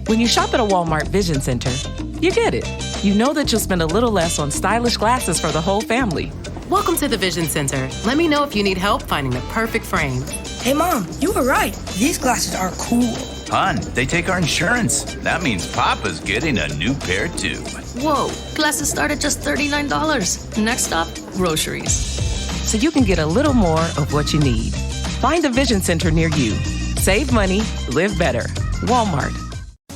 When you shop at a Walmart Vision Center, you get it. You know that you'll spend a little less on stylish glasses for the whole family. Welcome to the Vision Center. Let me know if you need help finding the perfect frame. Hey, Mom, you were right. These glasses are cool. Hon, they take our insurance. That means Papa's getting a new pair, too. Whoa, glasses start at just $39. Next stop, groceries. So you can get a little more of what you need. Find a Vision Center near you. Save money, live better. Walmart.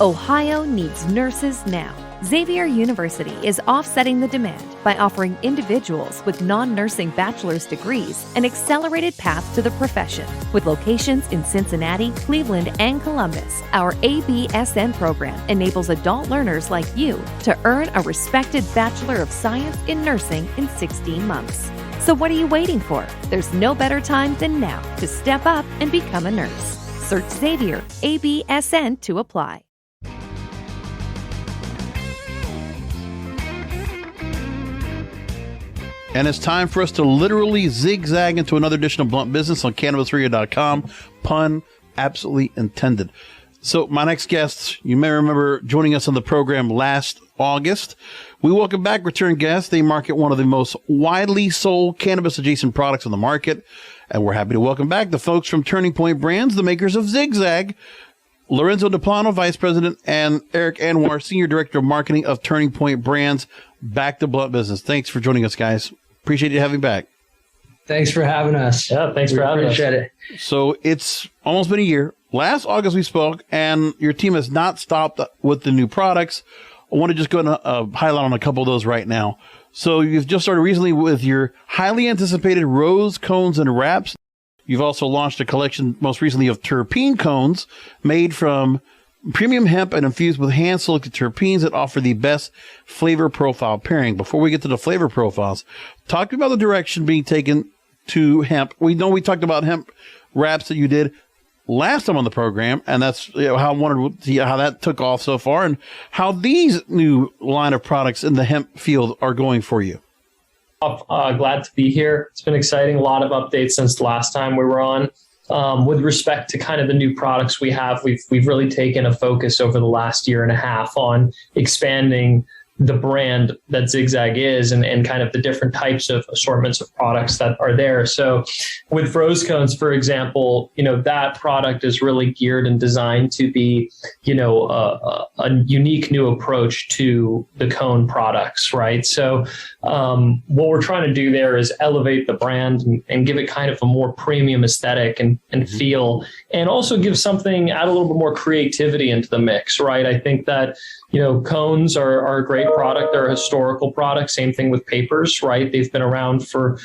Ohio needs nurses now. Xavier University is offsetting the demand by offering individuals with non-nursing bachelor's degrees an accelerated path to the profession. With locations in Cincinnati, Cleveland, and Columbus, our ABSN program enables adult learners like you to earn a respected Bachelor of Science in Nursing in 16 months. So what are you waiting for? There's no better time than now to step up and become a nurse. Search Xavier ABSN to apply. And it's time for us to literally zigzag into another edition of Blunt Business on CannabisRadio.com. Pun absolutely intended. So my next guest, you may remember joining us on the program last August. We welcome back return guests. They market one of the most widely sold cannabis-adjacent products on the market. And we're happy to welcome back the folks from Turning Point Brands, the makers of Zig Zag, Lorenzo De Plano, Vice President, and Eric Anwar, Senior Director of Marketing of Turning Point Brands. Back to Blunt Business. Thanks for joining us, guys. Appreciate you having back. Thanks for having us. Yeah, thanks for having us. Appreciate it. So it's almost been a year. Last August we spoke, and your team has not stopped with the new products. I want to just go and highlight on a couple of those right now. So you've just started recently with your highly anticipated rose cones and wraps. You've also launched a collection most recently of terpene cones made from premium hemp and infused with hand-selected terpenes that offer the best flavor profile pairing. Before we get to the flavor profiles, talk to me about the direction being taken to hemp. We know we talked about hemp wraps that you did last time on the program, and that's how I wanted to see how that took off so far and how these new line of products in the hemp field are going for you. Glad to be here. It's been exciting. A lot of updates since the last time we were on. With respect to kind of the new products we have, we've really taken a focus over the last year and a half on expanding the brand that Zigzag is and kind of the different types of assortments of products that are there. So with rose cones, for example, that product is really geared and designed to be, a unique new approach to the cone products, right? So what we're trying to do there is elevate the brand and give it kind of a more premium aesthetic and feel, and also add a little bit more creativity into the mix, right? I think that cones are a great product. They're a historical product. Same thing with papers, right? They've been around for,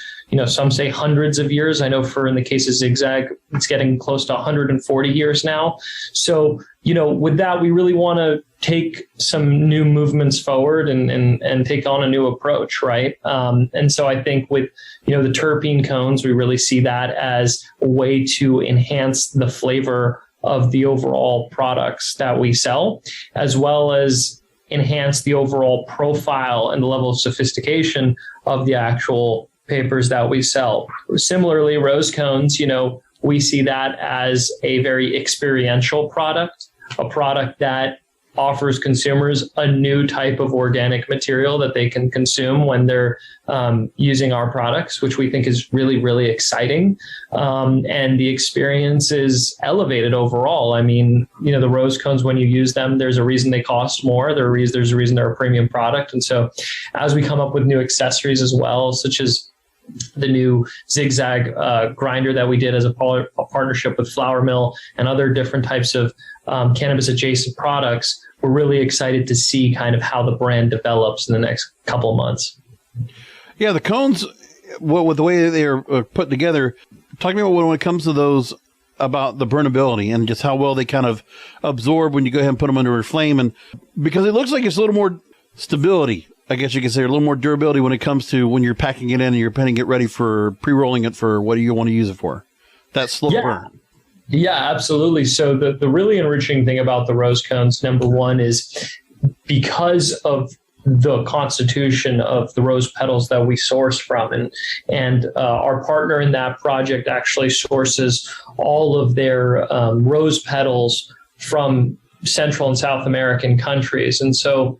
some say hundreds of years. I know in the case of Zigzag, it's getting close to 140 years now. So, with that, we really want to take some new movements forward and take on a new approach, right? And so I think with, the terpene cones, we really see that as a way to enhance the flavor of the overall products that we sell, as well as enhance the overall profile and the level of sophistication of the actual papers that we sell. Similarly, rose cones, we see that as a very experiential product, a product that offers consumers a new type of organic material that they can consume when they're using our products, which we think is really, really exciting. And the experience is elevated overall. I mean, the rose cones, when you use them, there's a reason they cost more. There's a reason they're a premium product. And so as we come up with new accessories as well, such as the new Zigzag grinder that we did as a partnership with Flour Mill and other different types of cannabis adjacent products, we're really excited to see kind of how the brand develops in the next couple of months. Yeah, the cones, with the way they are put together, talk to me about when it comes to those, about the burnability and just how well they kind of absorb when you go ahead and put them under a flame. And because it looks like it's a little more stability, I guess you could say, a little more durability when it comes to when you're packing it in and you're getting it ready for pre-rolling it for what do you want to use it for. That slow burn. Yeah, absolutely. So the really enriching thing about the rose cones, number one, is because of the constitution of the rose petals that we source from. And our partner in that project actually sources all of their rose petals from Central and South American countries. And so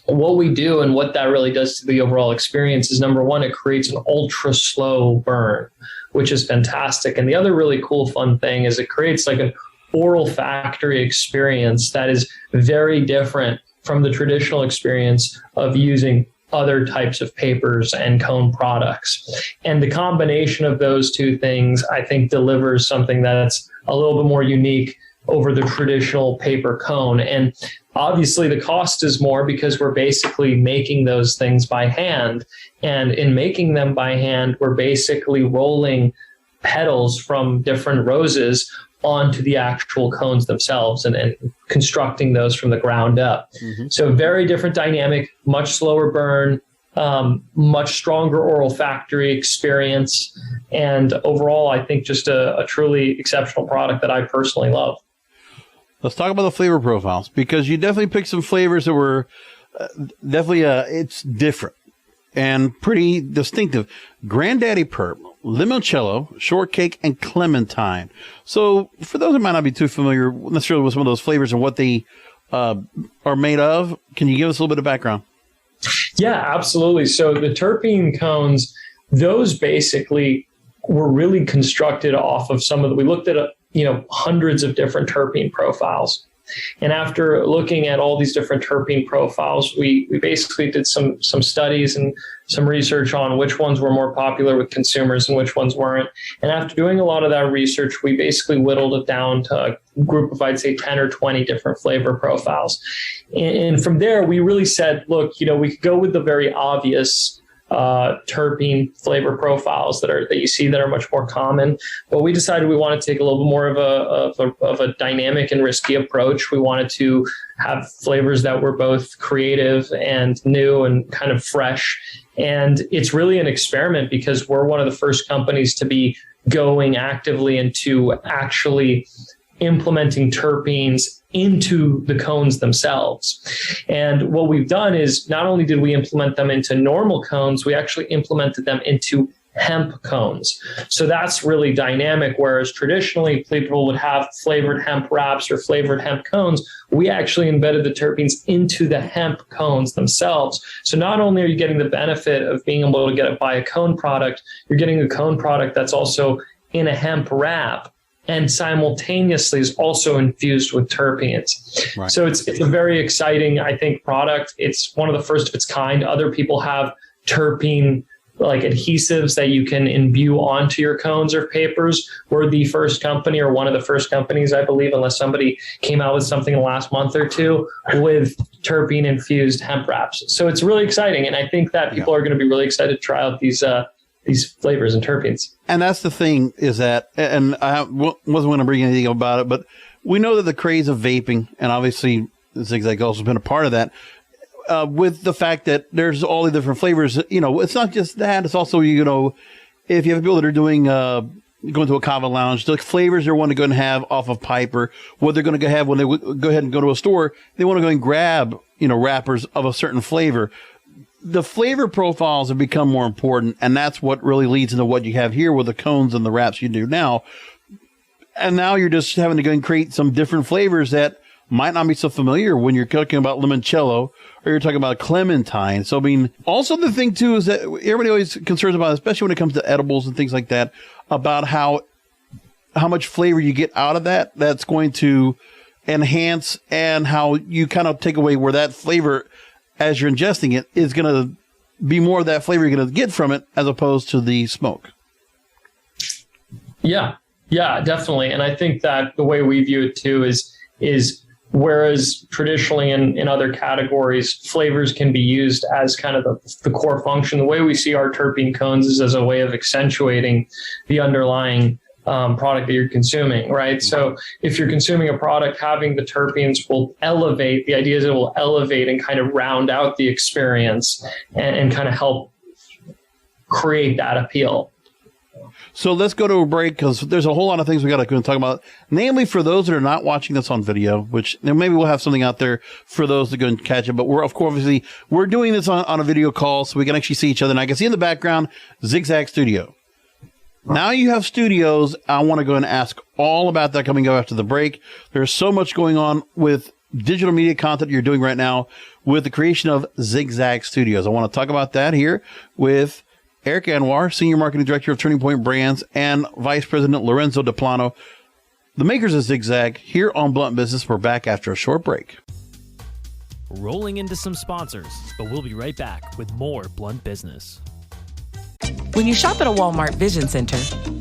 what we do and what that really does to the overall experience is, number one, it creates an ultra slow burn, which is fantastic. And the other really cool, fun thing is it creates like an oral factory experience that is very different from the traditional experience of using other types of papers and cone products. And the combination of those two things, I think, delivers something that's a little bit more unique over the traditional paper cone. And obviously the cost is more because we're basically making those things by hand. And in making them by hand, we're basically rolling petals from different roses onto the actual cones themselves and constructing those from the ground up. So very different dynamic, much slower burn, much stronger oral factory experience. And overall, I think just a truly exceptional product that I personally love. Let's talk about the flavor profiles, because you definitely picked some flavors that were definitely, it's different and pretty distinctive. Daddy Purp, Limoncello, Shortcake, and Clementine. So for those who might not be too familiar necessarily with some of those flavors and what they are made of, can you give us a little bit of background? Yeah, absolutely. So the terpene cones, those basically were really constructed off of we looked at hundreds of different terpene profiles. And after looking at all these different terpene profiles, we basically did some studies and some research on which ones were more popular with consumers and which ones weren't. And after doing a lot of that research, we basically whittled it down to a group of, I'd say, 10 or 20 different flavor profiles. And from there, we really said, look, we could go with the very obvious terpene flavor profiles that you see that are much more common, but we decided we wanted to take a little bit more of a dynamic and risky approach. We wanted to have flavors that were both creative and new and kind of fresh. And it's really an experiment because we're one of the first companies to be going actively into actually implementing terpenes into the cones themselves. And what we've done is not only did we implement them into normal cones, we actually implemented them into hemp cones. So that's really dynamic. Whereas traditionally people would have flavored hemp wraps or flavored hemp cones, we actually embedded the terpenes into the hemp cones themselves. So not only are you getting the benefit of being able to get it by a cone product, you're getting a cone product that's also in a hemp wrap, and simultaneously is also infused with terpenes. Right. So it's a very exciting, I think, product. It's one of the first of its kind. Other people have terpene like adhesives that you can imbue onto your cones or papers. We're the first company, or one of the first companies, I believe, unless somebody came out with something in the last month or two, with terpene infused hemp wraps. So it's really exciting. And I think that people are going to be really excited to try out these flavors and terpenes. And that's the thing is that, and I wasn't going to bring anything about it, but we know that the craze of vaping, and obviously Zigzag also been a part of that, with the fact that there's all the different flavors, it's not just that, it's also, if you have people that are doing, going to a kava lounge, the flavors they want to go and have off of pipe, or what they're going to have when they go ahead and go to a store, they want to go and grab, wrappers of a certain flavor. The flavor profiles have become more important, and that's what really leads into what you have here with the cones and the wraps you do now. And now you're just having to go and create some different flavors that might not be so familiar when you're talking about limoncello or you're talking about Clementine. So, also the thing, too, is that everybody always concerns about, especially when it comes to edibles and things like that, about how much flavor you get out of that's going to enhance, and how you kind of take away where that flavor, as you're ingesting it, is going to be more of that flavor you're going to get from it as opposed to the smoke. Yeah, definitely. And I think that the way we view it too is whereas traditionally in other categories, flavors can be used as kind of the core function, the way we see our terpene cones is as a way of accentuating the underlying product that you're consuming, right? So if you're consuming a product, having the terpenes will elevate, the idea is it will elevate and kind of round out the experience and kind of help create that appeal. So let's go to a break, because there's a whole lot of things we got to talk about, namely for those that are not watching this on video, which maybe we'll have something out there for those to go and catch it. But we're doing this on a video call, so we can actually see each other. And I can see in the background, Zigzag Studio. Now you have studios. I want to go and ask all about that coming up after the break. There's so much going on with digital media content you're doing right now with the creation of Zigzag Studios. I want to talk about that here with Eric Anwar, Senior Marketing Director of Turning Point Brands, and Vice President Lorenzo De Plano, the makers of Zigzag, here on Blunt Business. We're back after a short break. Rolling into some sponsors, but we'll be right back with more Blunt Business. When you shop at a Walmart Vision Center,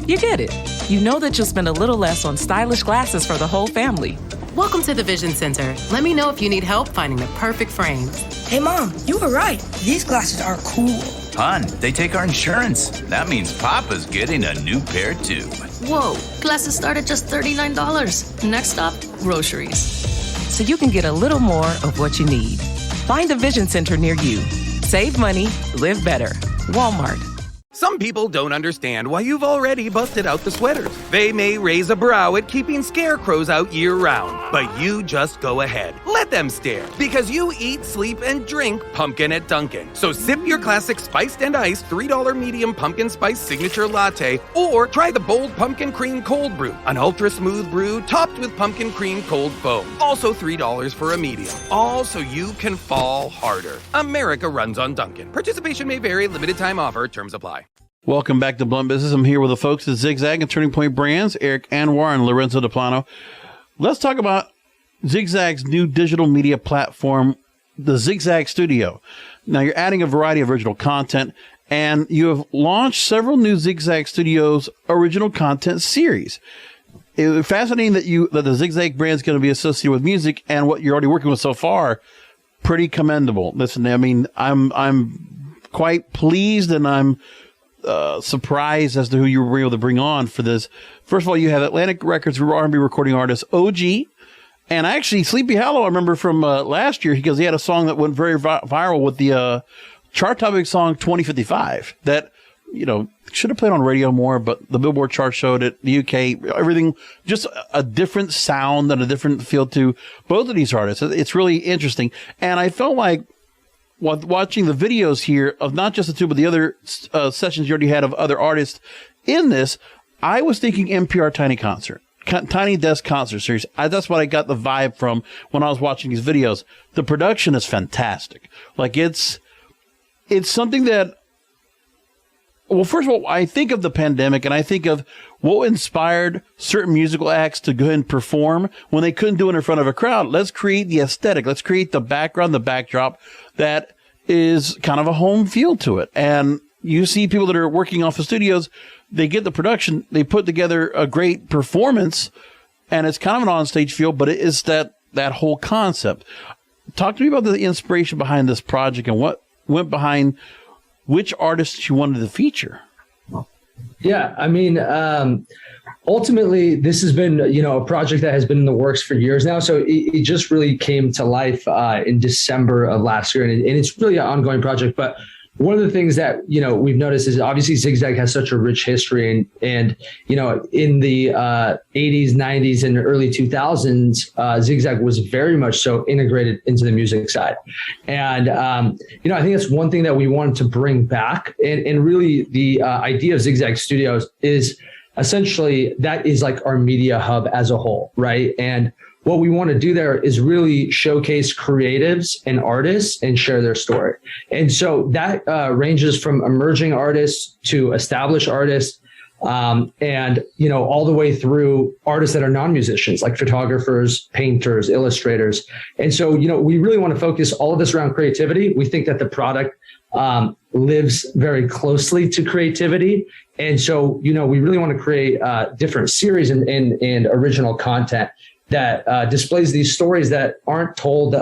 you get it. You know that you'll spend a little less on stylish glasses for the whole family. Welcome to the Vision Center. Let me know if you need help finding the perfect frames. Hey, Mom, you were right. These glasses are cool. Hon, they take our insurance. That means Papa's getting a new pair, too. Whoa, glasses start at just $39. Next stop, groceries. So you can get a little more of what you need. Find a Vision Center near you. Save money, live better. Walmart. Some people don't understand why you've already busted out the sweaters. They may raise a brow at keeping scarecrows out year-round, but you just go ahead. Let them stare, because you eat, sleep, and drink pumpkin at Dunkin'. So sip your classic spiced and iced $3 medium pumpkin spice signature latte, or try the bold pumpkin cream cold brew, an ultra-smooth brew topped with pumpkin cream cold foam. Also $3 for a medium. All so you can fall harder. America runs on Dunkin'. Participation may vary. Limited time offer. Terms apply. Welcome back to Blunt Business. I'm here with the folks at Zigzag and Turning Point Brands, Eric Anwar and Lorenzo De Plano. Let's talk about Zigzag's new digital media platform, the Zigzag Studio. Now, you're adding a variety of original content, and you have launched several new Zigzag Studios original content series. It's fascinating that the Zigzag brand is going to be associated with music, and what you're already working with so far, pretty commendable. Listen, I mean, I'm quite pleased, and I'm surprised as to who you were able to bring on for this. First of all, you have Atlantic Records R&B recording artist OG, and actually Sleepy Hollow. I remember from last year because he had a song that went very viral with the chart topic song 2055 that should have played on radio more, but the Billboard chart showed it. The UK, everything, just a different sound and a different feel to both of these artists. It's really interesting, and I felt like watching the videos here of not just the two, but the other sessions you already had of other artists in this, I was thinking NPR Tiny Desk Concert Series. That's what I got the vibe from when I was watching these videos. The production is fantastic. Like it's something that, well, first of all, I think of the pandemic and I think of what inspired certain musical acts to go ahead and perform when they couldn't do it in front of a crowd. Let's create the aesthetic. Let's create the background, the backdrop that is kind of a home feel to it. And you see people that are working off the studios, they get the production, they put together a great performance, and it's kind of an onstage feel, but it is that whole concept. Talk to me about the inspiration behind this project and what went behind which artists you wanted to feature. Yeah, I mean, ultimately, this has been, a project that has been in the works for years now. So it just really came to life in December of last year. And it's really an ongoing project. But one of the things that, we've noticed is obviously Zigzag has such a rich history. And in the 80s, 90s, and early 2000s, Zigzag was very much so integrated into the music side. And, I think that's one thing that we wanted to bring back. And really the idea of Zigzag Studios is essentially that is like our media hub as a whole, right? And what we want to do there is really showcase creatives and artists and share their story. And so that ranges from emerging artists to established artists, and, all the way through artists that are non-musicians, like photographers, painters, illustrators. And so, we really want to focus all of this around creativity. We think that the product lives very closely to creativity. And so, we really want to create different series and original content that displays these stories that aren't told,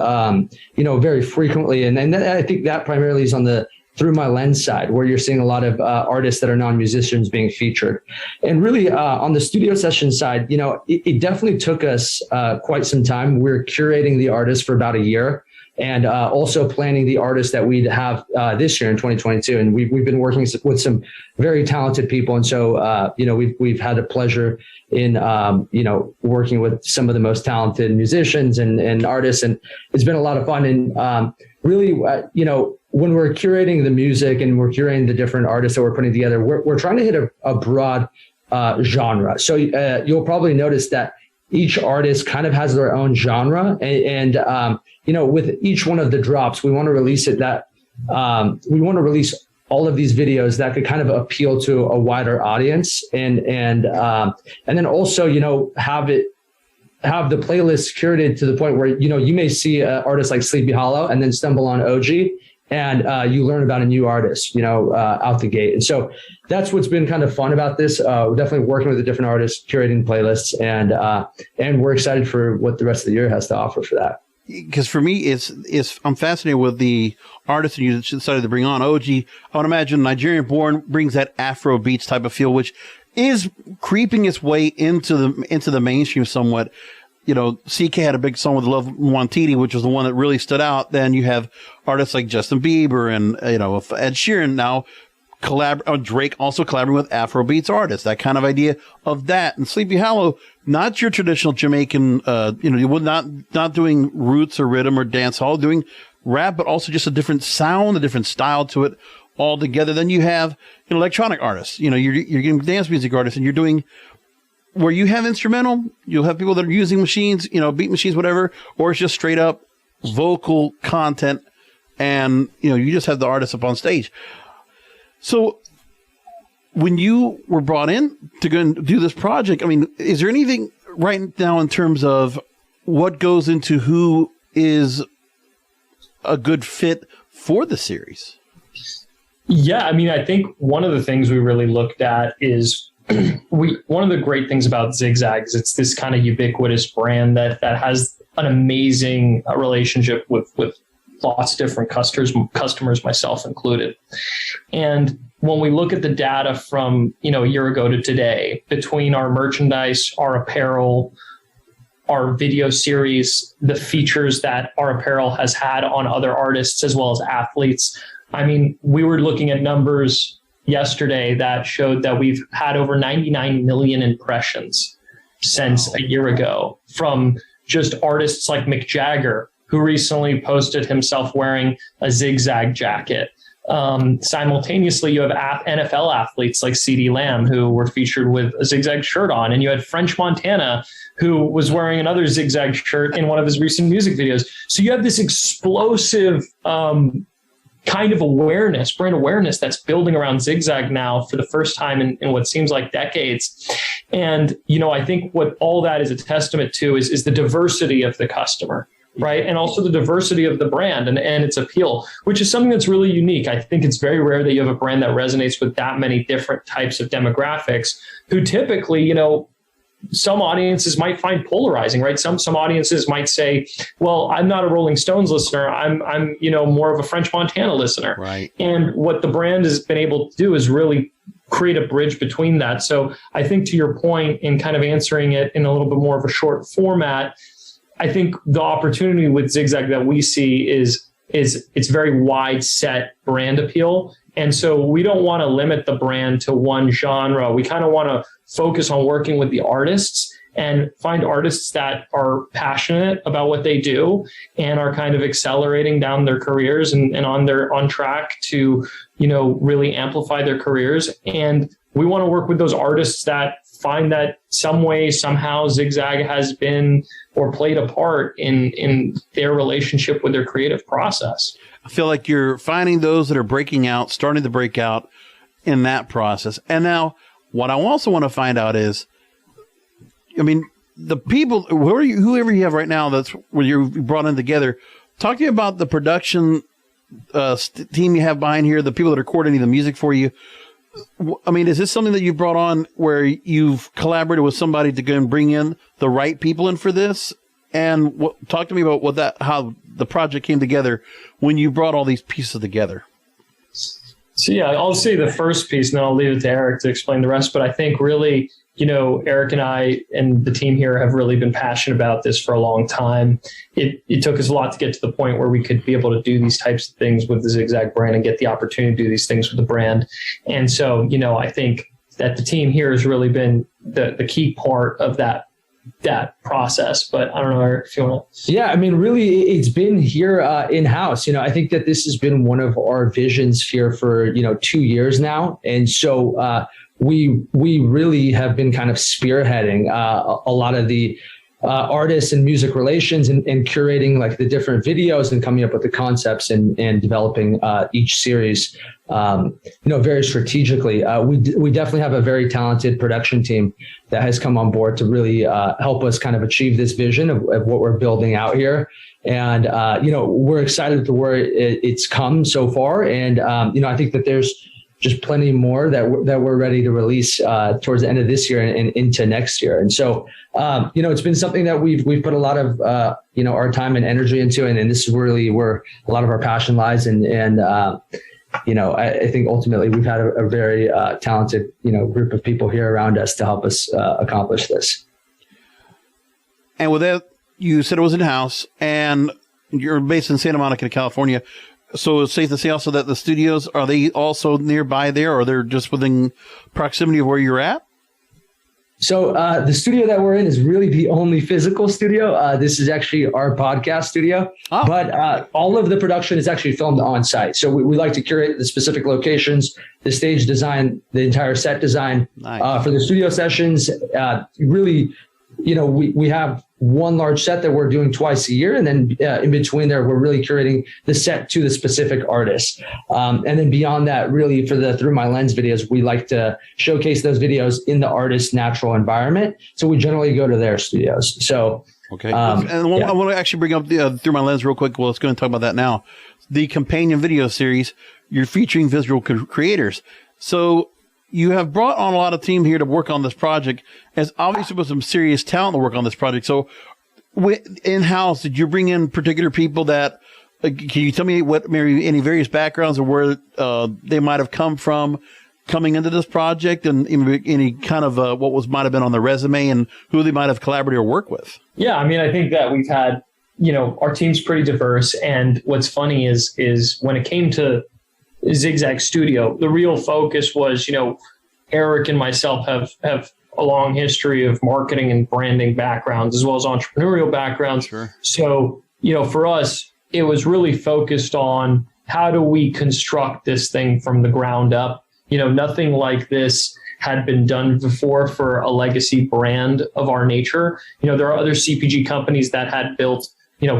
very frequently. And I think that primarily is on the Through My Lens side, where you're seeing a lot of artists that are non-musicians being featured. And really on the studio session side, it definitely took us quite some time. We're curating the artists for about a year, and also planning the artists that we'd have this year in 2022. And we've been working with some very talented people. And so, we've had the pleasure in, working with some of the most talented musicians and artists. And it's been a lot of fun. And really, when we're curating the music and we're curating the different artists that we're putting together, we're trying to hit a broad genre. So you'll probably notice that each artist kind of has their own genre, and with each one of the drops, we want to release all of these videos that could kind of appeal to a wider audience, and then also have the playlist curated to the point where you may see an artist like Sleepy Hollow and then stumble on OG, and you learn about a new artist out the gate. And so that's what's been kind of fun about this. We're definitely working with the different artists, curating playlists, and we're excited for what the rest of the year has to offer for that. Because for me, I'm fascinated with the artists you decided to bring on. OG, I would imagine Nigerian born, brings that Afro beats type of feel, which is creeping its way into the mainstream somewhat. CK had a big song with Love Wantiti, which was the one that really stood out. Then you have artists like Justin Bieber and Ed Sheeran now Drake also collaborating with Afrobeats artists. That kind of idea of that. And Sleepy Hollow, not your traditional Jamaican, you would not doing roots or rhythm or dance hall, doing rap, but also just a different sound, a different style to it all together. Then you have electronic artists. You're getting dance music artists, and you're doing where you have instrumental. You'll have people that are using machines, beat machines, whatever, or it's just straight up vocal content, and you just have the artist up on stage. So when you were brought in to go and do this project, is there anything right now in terms of what goes into who is a good fit for the series? Yeah, I think one of the things we really looked at is one of the great things about Zigzag is it's this kind of ubiquitous brand that has an amazing relationship with lots of different customers, myself included. And when we look at the data from, a year ago to today, between our merchandise, our apparel, our video series, the features that our apparel has had on other artists as well as athletes, we were looking at numbers yesterday that showed that we've had over 99 million impressions since a year ago from just artists like Mick Jagger, who recently posted himself wearing a Zigzag jacket. Simultaneously, you have NFL athletes like CeeDee Lamb, who were featured with a Zigzag shirt on. And you had French Montana, who was wearing another Zigzag shirt in one of his recent music videos. So you have this explosive kind of brand awareness that's building around Zigzag now for the first time in what seems like decades. And, I think what all that is a testament to is the diversity of the customer. Right. And also the diversity of the brand and its appeal, which is something that's really unique. I think it's very rare that you have a brand that resonates with that many different types of demographics who typically, some audiences might find polarizing, right? Some audiences might say, well, I'm not a Rolling Stones listener. I'm more of a French Montana listener. Right. And what the brand has been able to do is really create a bridge between that. So I think to your point in kind of answering it in a little bit more of a short format, I think the opportunity with Zigzag that we see is it's very wide set brand appeal. And so we don't want to limit the brand to one genre. We kind of want to focus on working with the artists and find artists that are passionate about what they do and are kind of accelerating down their careers and on track to, really amplify their careers. And we want to work with those artists that find that some way, somehow Zigzag has been or played a part in their relationship with their creative process. I feel like you're finding those that are breaking out, starting to break out in that process. And now what I also want to find out is, the people, whoever you have right now, that's where you're brought in together, talk to me about the production team you have behind here, the people that are coordinating the music for you. Is this something that you've brought on where you've collaborated with somebody to go and bring in the right people in for this? And talk to me about how the project came together when you brought all these pieces together. So yeah, I'll say the first piece and then I'll leave it to Eric to explain the rest. But I think really, Eric and I and the team here have really been passionate about this for a long time. It took us a lot to get to the point where we could be able to do these types of things with the Zigzag brand and get the opportunity to do these things with the brand. And so, I think that the team here has really been the key part of that that process. But I don't know if you want to. Yeah, I mean, really, it's been here in-house. I think that this has been one of our visions here for 2 years now, and so we really have been kind of spearheading a lot of the artists and music relations and curating like the different videos and coming up with the concepts and developing each series, very strategically. We definitely have a very talented production team that has come on board to really help us kind of achieve this vision of what we're building out here. And, we're excited to where it's come so far. And, I think that there's just plenty more that we're ready to release towards the end of this year and into next year. And so, it's been something that we've put a lot of, our time and energy into, and this is really where a lot of our passion lies. And I think ultimately we've had a very talented, group of people here around us to help us accomplish this. And with that, you said it was in-house, and you're based in Santa Monica, California. So it's safe to say also that the studios, are they also nearby there, or they're just within proximity of where you're at? So the studio that we're in is really the only physical studio. This is actually our podcast studio, but all of the production is actually filmed on site. So we like to curate the specific locations, the stage design, the entire set design. Nice. For the studio sessions. Really, we have one large set that we're doing twice a year. And then in between there, we're really curating the set to the specific artist. And then beyond that, really for the Through My Lens videos, we like to showcase those videos in the artist's natural environment. So we generally go to their studios. So, okay. I want to actually bring up the Through My Lens real quick. Well, let's go and talk about that now. The companion video series, you're featuring visual creators. So you have brought on a lot of team here to work on this project, as obviously with some serious talent to work on this project. So in-house, did you bring in particular people that, can you tell me what maybe any various backgrounds or where they might have come from coming into this project, and any kind of what might have been on the resume and who they might have collaborated or worked with? Yeah, I mean, I think that we've had, our team's pretty diverse. And what's funny is when it came to Zigzag Studio, the real focus was, Eric and myself have a long history of marketing and branding backgrounds, as well as entrepreneurial backgrounds. Sure. So, for us, it was really focused on how do we construct this thing from the ground up. Nothing like this had been done before for a legacy brand of our nature. There are other CPG companies that had built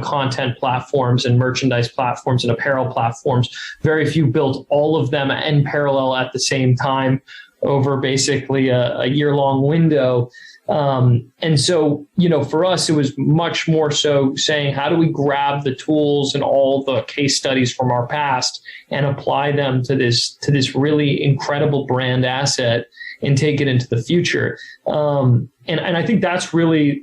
content platforms and merchandise platforms and apparel platforms. Very few built all of them in parallel at the same time over basically a year-long window. And so, for us, it was much more so saying, how do we grab the tools and all the case studies from our past and apply them to this really incredible brand asset and take it into the future? And I think that's really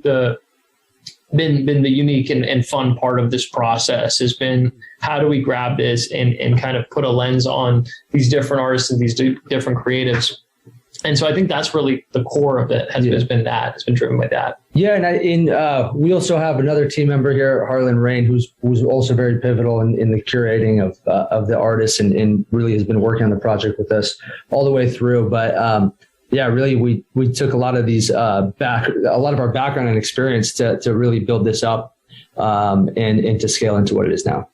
been the unique and fun part of this process, has been how do we grab this and kind of put a lens on these different artists and these different creatives. And so I think that's really the core of it has been driven by that. Yeah. And we also have another team member here, Harlan Rain, who's also very pivotal in the curating of the artists and really has been working on the project with us all the way through. But really, we took a lot of these a lot of our background and experience to really build this up and to scale into what it is now.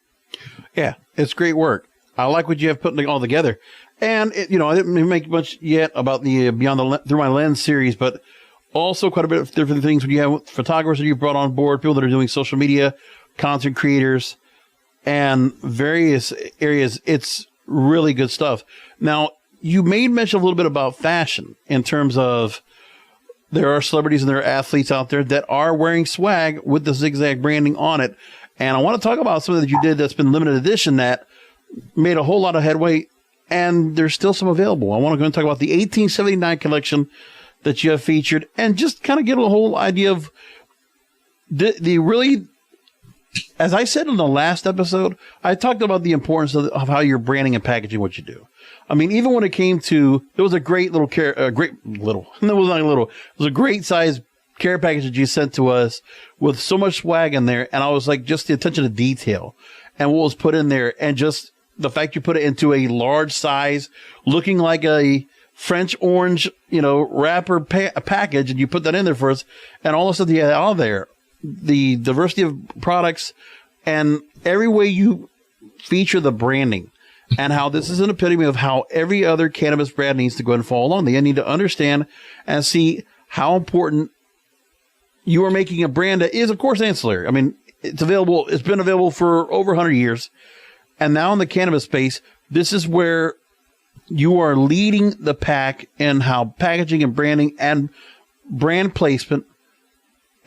Yeah, it's great work. I like what you have put all together. And, I didn't make much yet about the Beyond the Through My Lens series, but also quite a bit of different things when you have photographers that you brought on board, people that are doing social media, content creators, and various areas. It's really good stuff. Now, you made mention a little bit about fashion in terms of there are celebrities and there are athletes out there that are wearing swag with the Zigzag branding on it. And I want to talk about something that you did that's been limited edition that made a whole lot of headway, and there's still some available. I want to go and talk about the 1879 collection that you have featured and just kind of get a whole idea of the really, as I said in the last episode, I talked about the importance of how you're branding and packaging what you do. I mean, even when it came to, there was a great little it was a great size care package that you sent to us with so much swag in there. And I was like, just the attention to detail and what was put in there, and just the fact you put it into a large size, looking like a French orange, wrapper package, and you put that in there for us, and all of a sudden you have all there the diversity of products and every way you feature the branding, and how this is an epitome of how every other cannabis brand needs to go and follow along. They need to understand and see how important you are making a brand that is, of course, ancillary. I mean, it's available. It's been available for over 100 years. And now in the cannabis space, this is where you are leading the pack in how packaging and branding and brand placement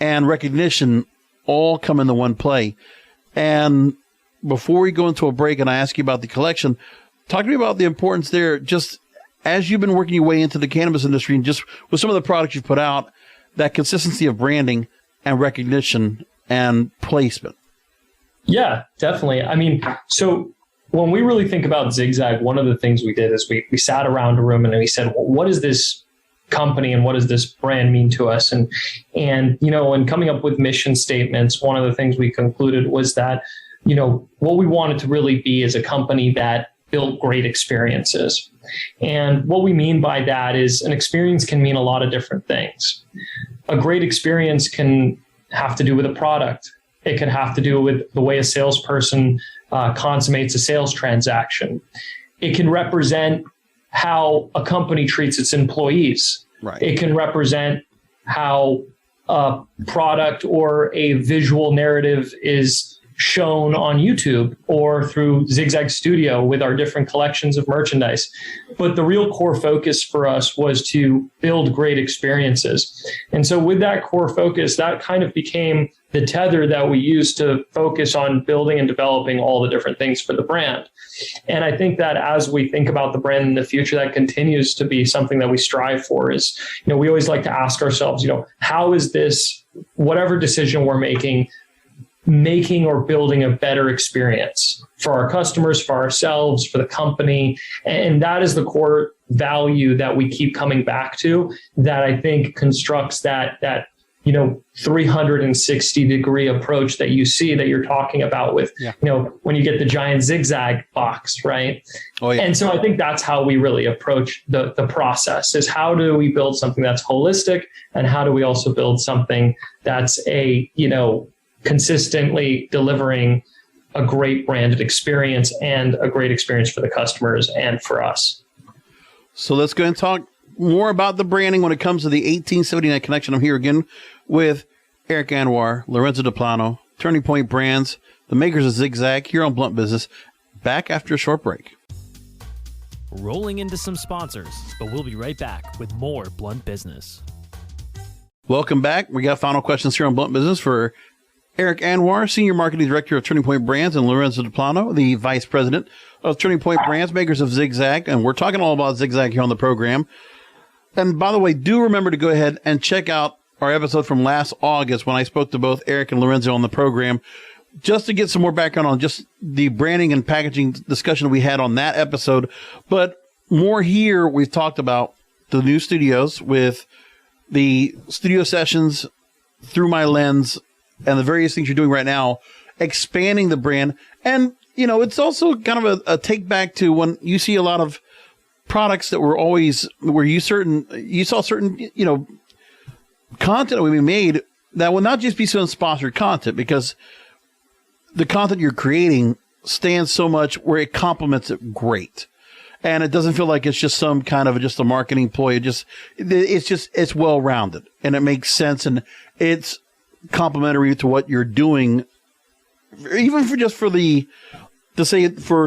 and recognition all come into one play. And before we go into a break and I ask you about the collection, talk to me about the importance there, just as you've been working your way into the cannabis industry and just with some of the products you've put out, that consistency of branding and recognition and placement. Yeah, definitely. I mean, so when we really think about Zigzag, one of the things we did is we sat around a room and we said, well, what does this company and what does this brand mean to us? And in coming up with mission statements, one of the things we concluded was that, what we wanted to really be is a company that built great experiences. And what we mean by that is an experience can mean a lot of different things. A great experience can have to do with a product. It could have to do with the way a salesperson consummates a sales transaction. It can represent how a company treats its employees. Right. It can represent how a product or a visual narrative is shown on YouTube or through Zigzag Studio with our different collections of merchandise. But the real core focus for us was to build great experiences. And so with that core focus, that kind of became the tether that we used to focus on building and developing all the different things for the brand. And I think that as we think about the brand in the future, that continues to be something that we strive for is, we always like to ask ourselves, how is this, whatever decision we're making or building a better experience for our customers, for ourselves, for the company. And that is the core value that we keep coming back to, that I think constructs that 360 degree approach that you see that you're talking about with, when you get the giant Zigzag box, right? Oh, yeah. And so I think that's how we really approach the process, is how do we build something that's holistic, and how do we also build something that's consistently delivering a great branded experience and a great experience for the customers and for us. So let's go and talk more about the branding when it comes to the 1879 connection. I'm here again with Eric Anwar, Lorenzo De Plano, Turning Point Brands, the makers of Zigzag, here on Blunt Business, back after a short break. Rolling into some sponsors, but we'll be right back with more Blunt Business. Welcome back. We got final questions here on Blunt Business for Eric Anwar, Senior Marketing Director of Turning Point Brands, and Lorenzo De Plano, the Vice President of Turning Point Brands, makers of Zigzag. And we're talking all about Zigzag here on the program. And by the way, do remember to go ahead and check out our episode from last August when I spoke to both Eric and Lorenzo on the program, just to get some more background on just the branding and packaging discussion we had on that episode. But more here, we've talked about the new studios with the studio sessions through my lens and the various things you're doing right now, expanding the brand. And, it's also kind of a take back to when you see a lot of products that were always where you saw certain, content that we made that would not just be some sponsored content, because the content you're creating stands so much where it complements it great. And it doesn't feel like it's just some kind of just a marketing ploy. It's well rounded and it makes sense. And it's complementary to what you're doing, even for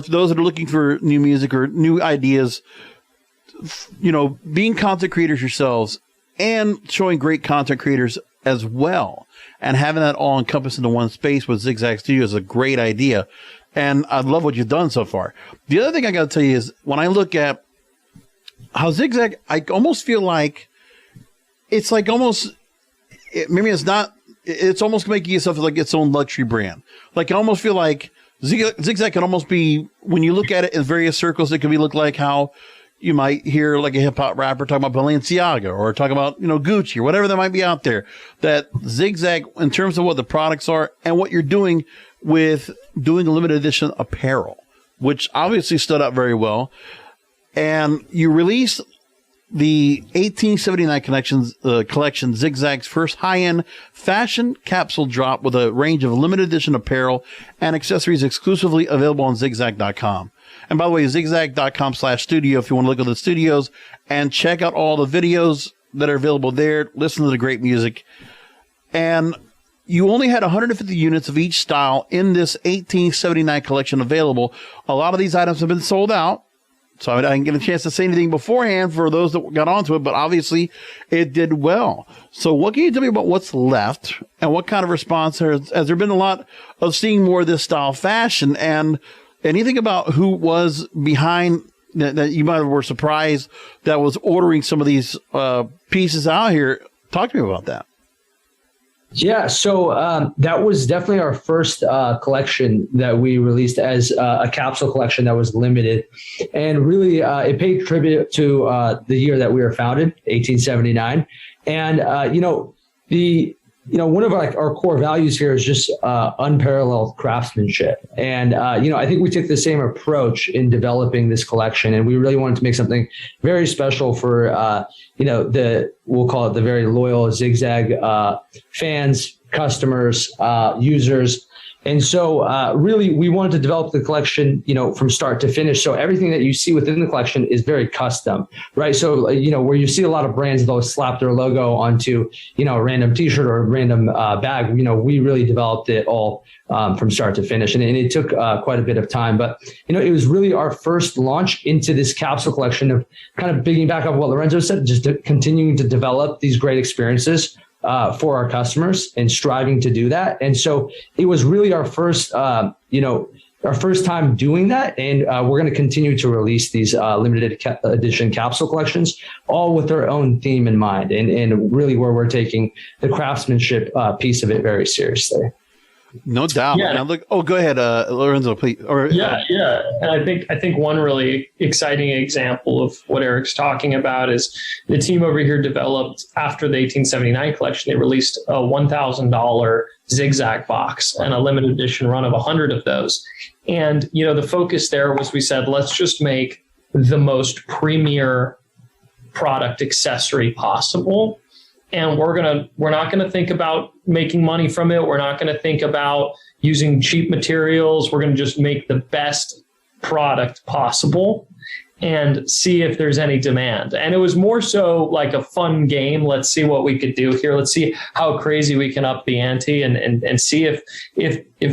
those that are looking for new music or new ideas, being content creators yourselves and showing great content creators as well, and having that all encompassed into one space with Zigzag Studios is a great idea. And I love what you've done so far. The other thing I got to tell you is when I look at how Zigzag, I almost feel like it's like it's almost making yourself like its own luxury brand. Like I almost feel like Zigzag can almost be, when you look at it in various circles, it can be look like how you might hear like a hip hop rapper talking about Balenciaga or talking about, Gucci or whatever that might be out there. That Zigzag, in terms of what the products are and what you're doing with doing a limited edition apparel, which obviously stood out very well. And you released the 1879 collection, Zigzag's first high-end fashion capsule drop with a range of limited edition apparel and accessories exclusively available on zigzag.com. And by the way, zigzag.com/studio if you want to look at the studios and check out all the videos that are available there. Listen to the great music. And you only had 150 units of each style in this 1879 collection available. A lot of these items have been sold out. So I didn't get a chance to say anything beforehand for those that got onto it, but obviously it did well. So what can you tell me about what's left and what kind of response has there been? A lot of seeing more of this style fashion, and anything about who was behind that you might have were surprised that was ordering some of these pieces out here? Talk to me about that. Yeah, so that was definitely our first collection that we released as a capsule collection that was limited. And really, it paid tribute to the year that we were founded, 1879. And, one of our core values here is just unparalleled craftsmanship. And, I think we took the same approach in developing this collection. And we really wanted to make something very special for, we'll call it the very loyal Zigzag fans, customers, users. And so really, we wanted to develop the collection, from start to finish. So everything that you see within the collection is very custom, right? So, where you see a lot of brands, they'll slap their logo onto, a random T-shirt or a random bag. We really developed it all from start to finish. And it took quite a bit of time. But, it was really our first launch into this capsule collection of kind of bigging back up what Lorenzo said, just continuing to develop these great experiences for our customers and striving to do that. And so it was really our first, our first time doing that. And we're going to continue to release these limited edition capsule collections, all with their own theme in mind. And really where we're taking the craftsmanship piece of it very seriously. No doubt. Yeah. Go ahead, Lorenzo, please. Yeah. And I think one really exciting example of what Eric's talking about is the team over here developed, after the 1879 collection, they released a $1,000 Zigzag box and a limited edition run of 100 of those. And, the focus there was, we said, let's just make the most premier product accessory possible. And we're not gonna think about making money from it. We're not gonna think about using cheap materials. We're gonna just make the best product possible and see if there's any demand. And it was more so like a fun game. Let's see what we could do here. Let's see how crazy we can up the ante and see if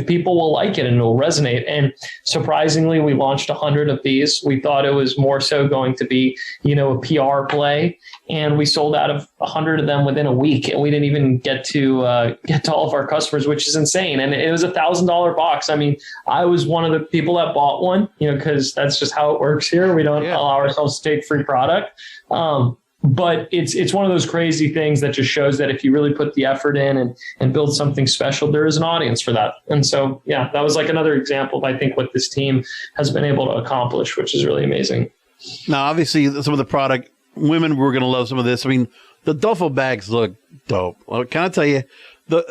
people will like it and it'll resonate. And surprisingly, we launched 100 of these. We thought it was more so going to be, a PR play. And we sold out of 100 of them within a week, and we didn't even get to all of our customers, which is insane. And it was a $1,000 box. I mean, I was one of the people that bought one, because that's just how it works here. We don't allow ourselves to take free product. But it's one of those crazy things that just shows that if you really put the effort in and build something special, there is an audience for that. And so, that was like another example of, I think, what this team has been able to accomplish, which is really amazing. Now, obviously, some of the product, women were going to love some of this. I mean, the duffel bags look dope. Well, can I tell you, the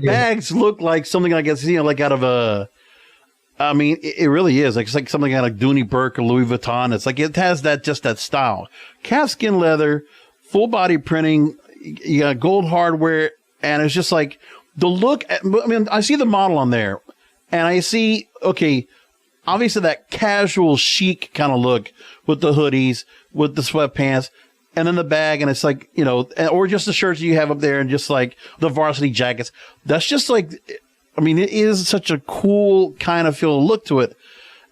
bags look like something like it's like out of a. I mean, it really is. It's like something out of Dooney Burke or Louis Vuitton. It's like it has that style. Calfskin leather, full body printing, you got gold hardware, and it's just like the look. I see the model on there, and I see obviously that casual chic kind of look with the hoodies, with the sweatpants, and then the bag, and it's like, or just the shirts you have up there, and just like the varsity jackets. That's just like, it is such a cool kind of feel look to it.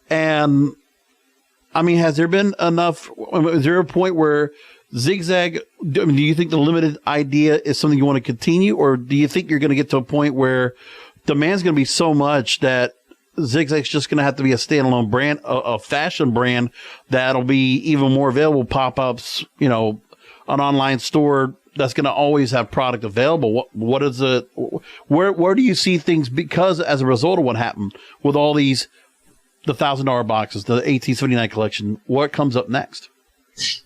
And has there been enough? Is there a point where Zigzag, do you think the limited idea is something you want to continue, or do you think you're going to get to a point where demand's going to be so much that Zigzag's just going to have to be a standalone brand, a fashion brand that'll be even more available, pop-ups, an online store that's going to always have product available? What is it? Where do you see things? Because as a result of what happened with all these, the $1,000 boxes, the 1879 collection, what comes up next?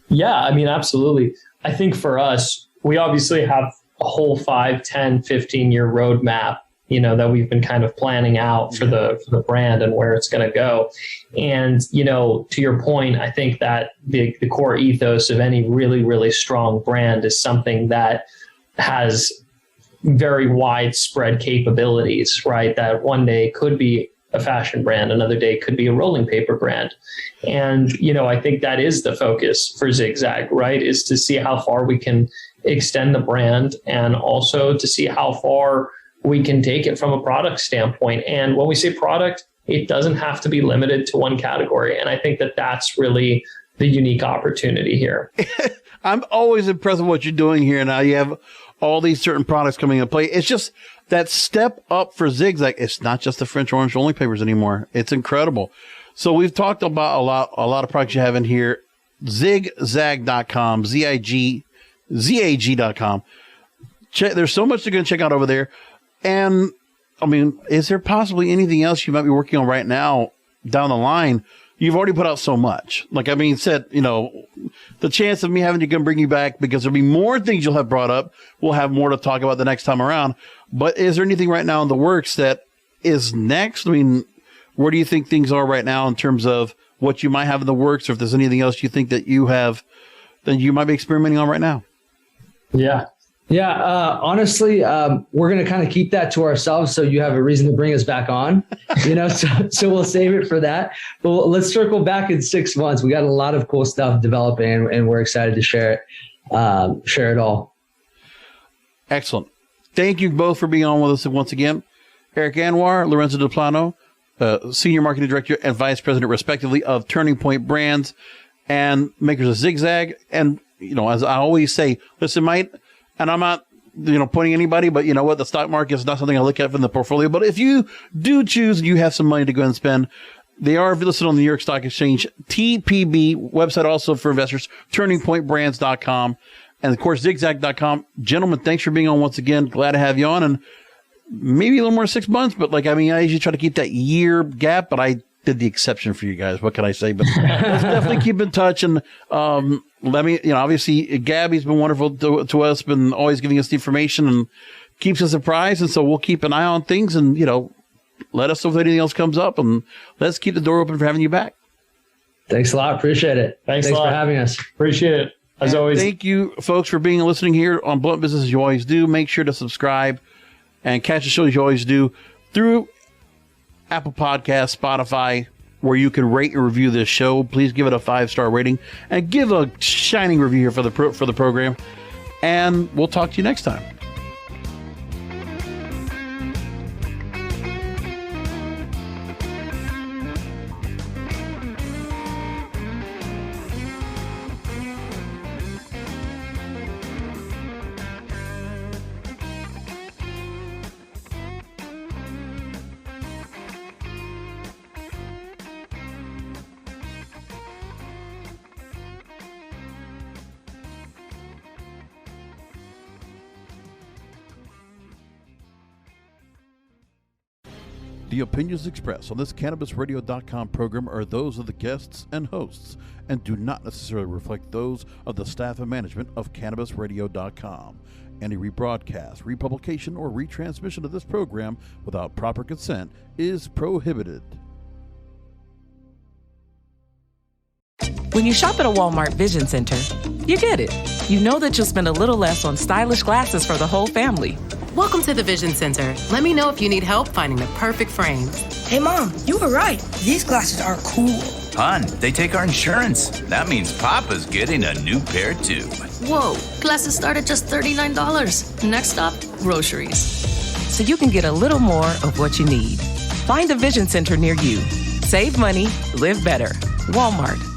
Yeah, absolutely. I think for us, we obviously have a whole 5, 10, 15-year roadmap that we've been kind of planning out for the brand and where it's going to go. And, to your point, I think that the core ethos of any really, really strong brand is something that has very widespread capabilities, right? That one day could be a fashion brand, another day could be a rolling paper brand. And, I think that is the focus for Zigzag, right? Is to see how far we can extend the brand and also to see how far we can take it from a product standpoint. And when we say product, it doesn't have to be limited to one category. And I think that that's really the unique opportunity here. I'm always impressed with what you're doing here. Now you have all these certain products coming into play. It's just that step up for Zigzag. It's not just the French orange rolling papers anymore. It's incredible. So we've talked about a lot of products you have in here. Zigzag.com, zag.com. There's so much to go check out over there. And I mean, is there possibly anything else you might be working on right now down the line? You've already put out so much. Like I mean, said, the chance of me having to come bring you back because there'll be more things you'll have brought up. We'll have more to talk about the next time around. But is there anything right now in the works that is next? I mean, where do you think things are right now in terms of what you might have in the works, or if there's anything else you think that you have that you might be experimenting on right now? Yeah. Honestly, we're going to kind of keep that to ourselves. So you have a reason to bring us back on, so we'll save it for that. But let's circle back in 6 months. We got a lot of cool stuff developing and we're excited to share it all. Excellent. Thank you both for being on with us once again. Eric Anwar, Lorenzo De Plano, Senior Marketing Director and Vice President, respectively, of Turning Point Brands and makers of Zigzag. And, as I always say, listen, and I'm not, pointing anybody, but you know what? The stock market is not something I look at from the portfolio. But if you do choose and you have some money to go and spend, they are listed on the New York Stock Exchange, TPB, website also for investors, turningpointbrands.com, and of course, zigzag.com. Gentlemen, thanks for being on once again. Glad to have you on. And maybe a little more 6 months, but I usually try to keep that year gap, but I did the exception for you guys. What can I say? But let's definitely keep in touch. And let me, obviously, Gabby's been wonderful to us, been always giving us the information and keeps us surprised. And so we'll keep an eye on things and, let us know if anything else comes up. And let's keep the door open for having you back. Thanks a lot. Appreciate it. Thanks for having us. Appreciate it. As always. Thank you, folks, for being and listening here on Blunt Business as you always do. Make sure to subscribe and catch the show as you always do through Apple Podcasts, Spotify, where you can rate and review this show. Please give it a 5-star rating and give a shining review here for the program. And we'll talk to you next time. The opinions expressed on this CannabisRadio.com program are those of the guests and hosts and do not necessarily reflect those of the staff and management of CannabisRadio.com. Any rebroadcast, republication, or retransmission of this program without proper consent is prohibited. When you shop at a Walmart Vision Center, you get it. You know that you'll spend a little less on stylish glasses for the whole family. Welcome to the Vision Center. Let me know if you need help finding the perfect frames. Hey, Mom, you were right. These glasses are cool. Hon, they take our insurance. That means Papa's getting a new pair, too. Whoa, glasses start at just $39. Next stop, groceries. So you can get a little more of what you need. Find a Vision Center near you. Save money, live better. Walmart.